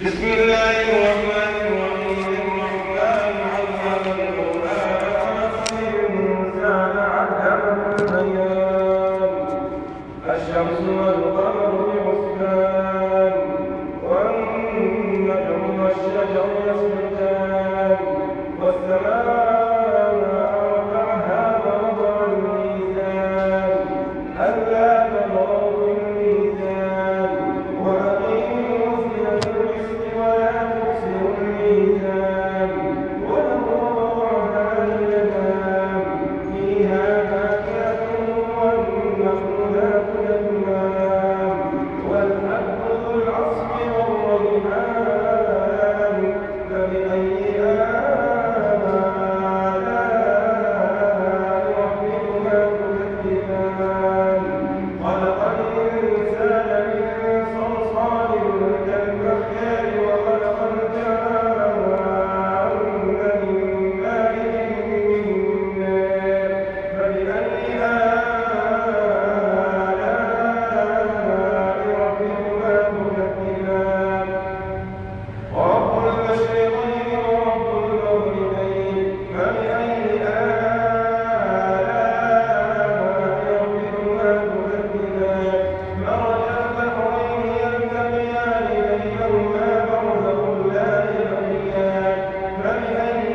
بسم الله الرحمن الرحيم. الرحمن علم القرآن الإنسان علمه البيان. الشمس والقمر بحسبان والنجم والشجر يسجدان والسماء رفعها ووضع الميزان ألا تطغوا في الميزان وأقيموا الوزن بالقسط ولا تخسروا الميزان والله على الجنان فيها فاكهة والنخل ذات الأكمام والحب ذو العصف والريحان فبأي آلاء ربكما تكذبان خلق الإنسان من صلصال كالفخار وخلق الجان من مارج من نار فبأي آلاء ربكما تكذبان رب المشرقين ورب المغربين فبأي آلاء ربكما تكذبان مرج البحرين يلتقيان بينهما برزخ لا يبغيان فبأي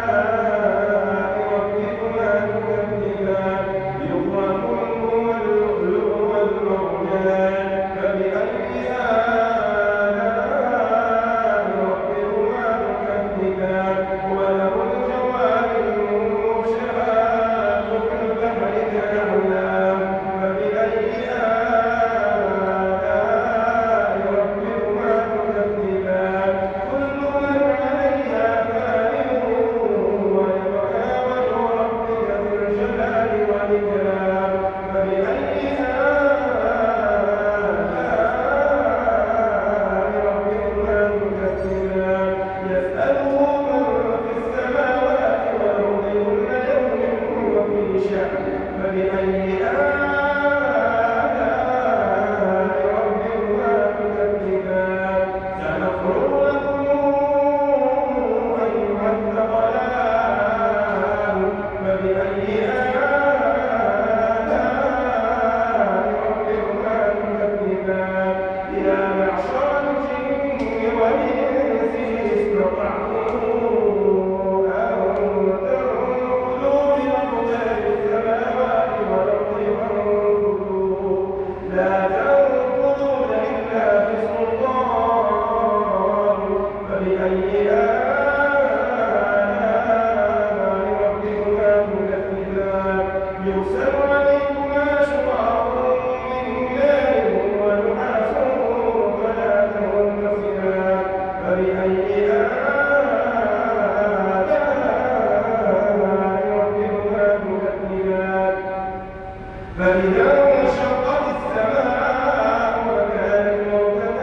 آلاء ربكما تكذبان يخرج منهما اللؤلؤ والمرجان فبأي آلاء ربكما تكذبان وله الجوار المنشآت في البحر كالأعلام فبأي آلاء ربكما تكذبان كل من عليها فان ويبقى وجه ربك ذو الجلال والإكرام فبأي آلاء ربكما تكذبان يسأله من في السماوات والأرض كل يوم هو في شأن فبأي آلاء ربكما تكذبان سنفرغ لكم أيها الثقلان فبأي آلاء ربكما تكذبان يا معشر الجن والإنس استطعتم أن تنفذوا من أقطار السماوات والأرض فانفذوا لا تنفذون إلا بسلطان فبأي آلاء ربكما تكذبان يرسل عليكما شواظ من نار ونحاس فلا تنتصران فبأي آلاء ربكما تكذبان فإذا انشقت السماء وكانت موجة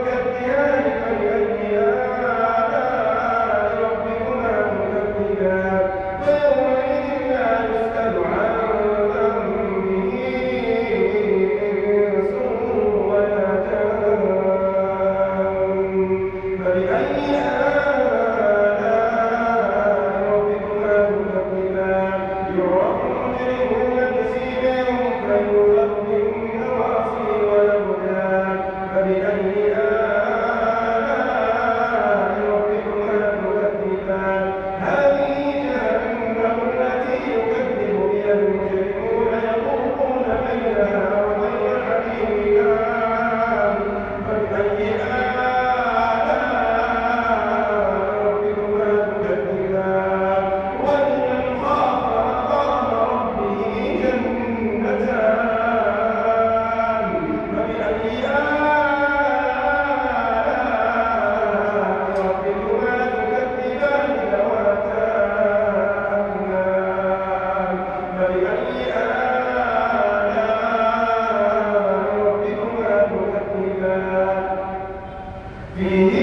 كالدهان فبأي آلاء ربكما تكذبان فيومئذ لا يسأل عن ذنبه إنس ولا جان فبأي آلاء ربكما تكذبان يعرف المجرمون بسيماهم فيؤخذ بالنواصي والأقدام فبأي آلاء ربكما تكذبان هذه جهنم التي يكذب بها المجرمون يطوفون بينها وبين حميم فبأي آلاء ربكما تكذبان ولمن خاف مقام ربه جنتان فبأي آلاء ربكما تكذبان ذواتا أفنان فبأي آلاء ربكما تكذبان فيه